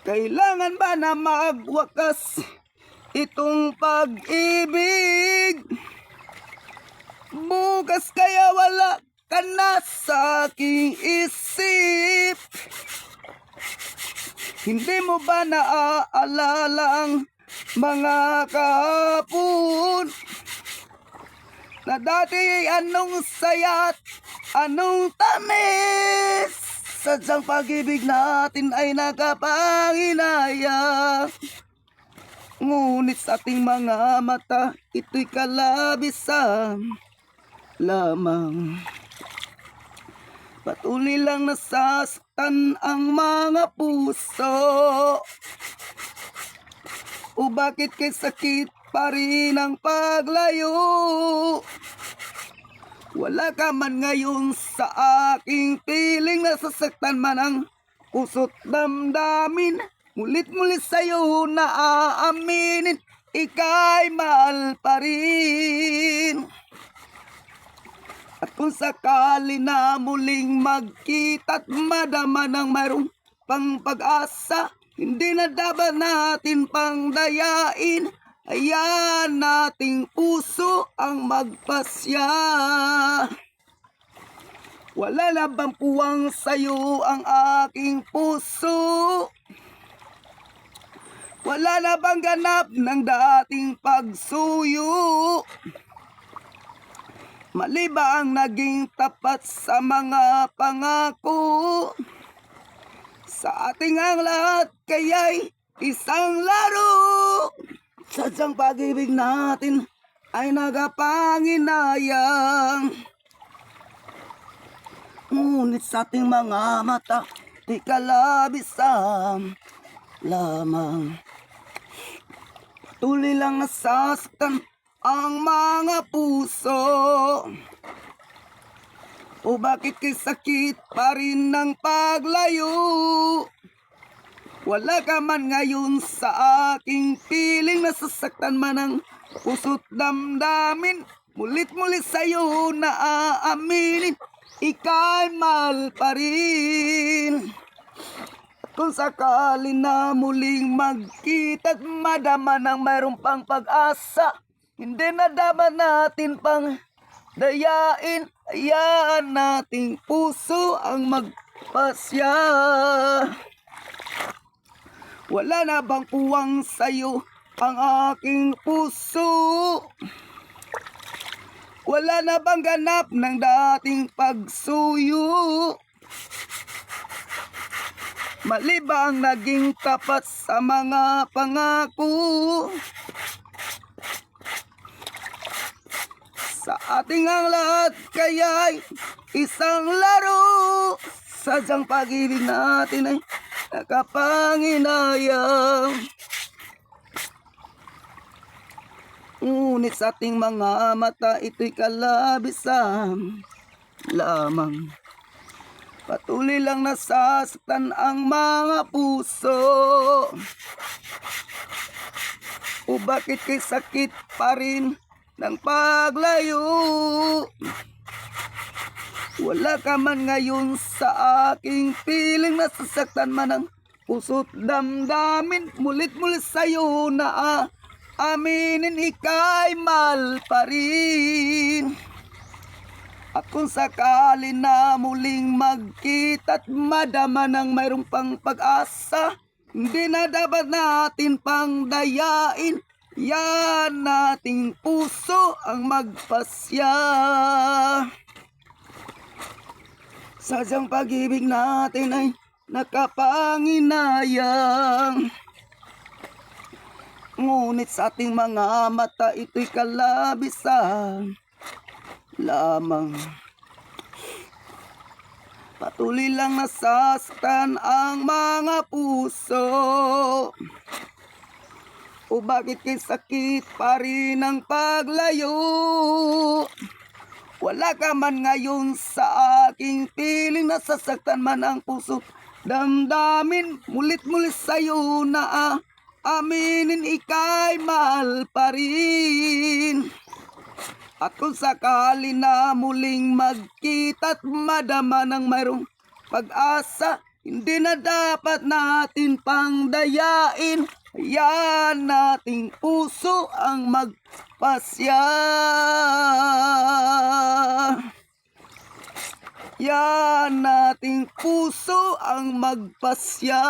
Kailangan ba na magwakas itong pag-ibig? Bukas kaya wala ka na sa aking isip. Hindi mo ba naaalala ang mga kahapon na dati anong saya't anong tamis? Sadyang pag-ibig natin ay nakapanginaya. Ngunit sa ating mga mata, ito'y kalabisan lamang. Patuloy lang nasasaktan ang mga puso. O bakit kay sakit pa rin ang paglayo? Wala ka man ngayon sa aking piling, nasasaktan man ang puso't damdamin. Mulit-mulit sa'yo na aaminin, ika'y mahal pa rin. At kung sakali na muling magkita't madama ng mayroong pang pag-asa, hindi na dapat natin pang dayain. Hayaan nating puso ang magpasya. Wala na bang puwang sa'yo ang aking puso? Wala na bang ganap ng dating pagsuyo? Mali ba ang naging tapat sa mga pangako? Sa ating ang lahat kaya'y isang laro. Sadyang pag-ibig natin ay nagapanginayang. Ngunit sa ating mga mata, di kalabisan lamang. Patuloy lang nasasaktan ang mga puso. O bakit kay sakit pa rin ng paglayo? Wala ka man ngayon sa aking piling, nasasaktan man ang puso't damdamin. Mulit-mulit sa'yo na aaminin, ika'y mahal pa rin. Kung sakali na muling magkita't madama ng mayroong pang pag-asa, hindi na dapat natin pang dayain. Hayaan nating puso ang magpasya. Wala na bang puwang sa'yo ang aking puso? Wala na bang ganap ng dating pagsuyo? Mali ba ang naging tapat sa mga pangako? Sa ating ang lahat kaya'y isang laro. Sadyang pag-ibig natin ay nakapanginayang. Ngunit sa ating mga mata, ito'y kalabisan lamang. Patuloy lang nasasaktan ang mga puso. O bakit kay sakit pa rin ng paglayo? Wala ka man ngayon sa aking piling, nasasaktan man ang puso't damdamin. Mulit-mulit sa'yo na aminin, ika'y mahal pa rin. At kung sakali na muling magkita't madama ng mayroong pang pag-asa, hindi na dapat natin pang dayain. Yan nating puso ang magpasya. Sadyang pag-ibig natin ay nakapanginayang. Ngunit sa ating mga mata, ito'y kalabisan lamang. Patuloy lang nasasaktan ang mga puso. O bakit kay sakit pa rin ang paglayo? Wala ka man ngayon sa aking piling, nasasaktan man ang puso damdamin. Mulit-mulit sa'yo na aminin, ika'y mahal pa rin. At kung sakali na muling magkita't madama ng mayroong pag-asa, hindi na dapat natin pangdayain. Hayaan nating puso ang magpasya. Yan nating puso ang magpasya.